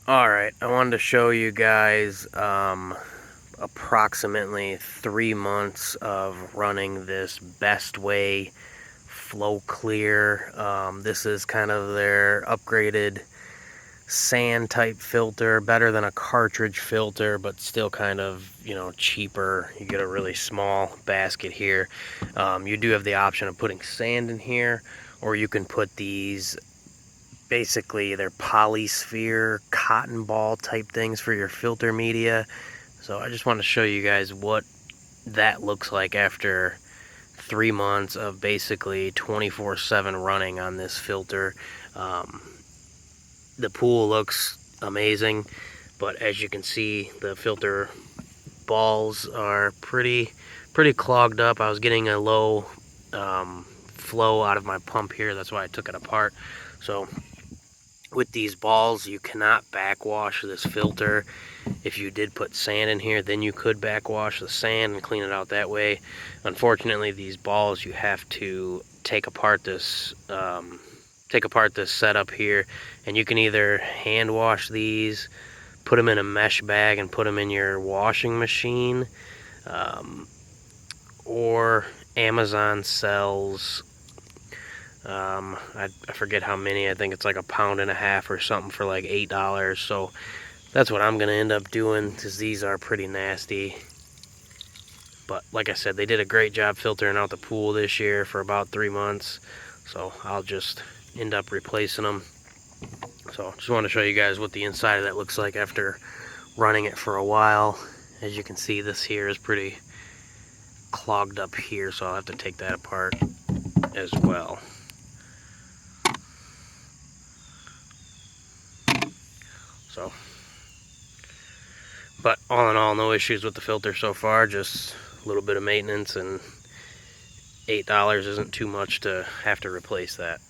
Alright, I wanted to show you guys approximately 3 months of running this Bestway Flow Clear. This is kind of their upgraded sand type filter, better than a cartridge filter, but still kind of, cheaper. You get a really small basket here. You do have the option of putting sand in here, or you can put these, basically they're polysphere cotton ball type things for your filter media. So I just want to show you guys what that looks like after 3 months of basically 24/7 running on this filter. The pool looks amazing, but as you can see, the filter balls are pretty clogged up. I was getting a low flow out of my pump here. That's why I took it apart. So with these balls, you cannot backwash this filter. If you did put sand in here, then you could backwash the sand and clean it out that way. Unfortunately, these balls, you have to take apart this setup here, and you can either hand wash these, put them in a mesh bag and put them in your washing machine, or Amazon sells, I forget how many. I think it's like 1.5 pounds or something for like $8. So that's what I'm gonna end up doing, because these are pretty nasty. But like I said, they did a great job filtering out the pool this year for about 3 months. So I'll just end up replacing them. So just want to show you guys what the inside of that looks like after running it for a while. As you can see, this here is pretty clogged up here, so I'll have to take that apart as well. So, but all in all, no issues with the filter so far, just a little bit of maintenance, and $8 isn't too much to have to replace that.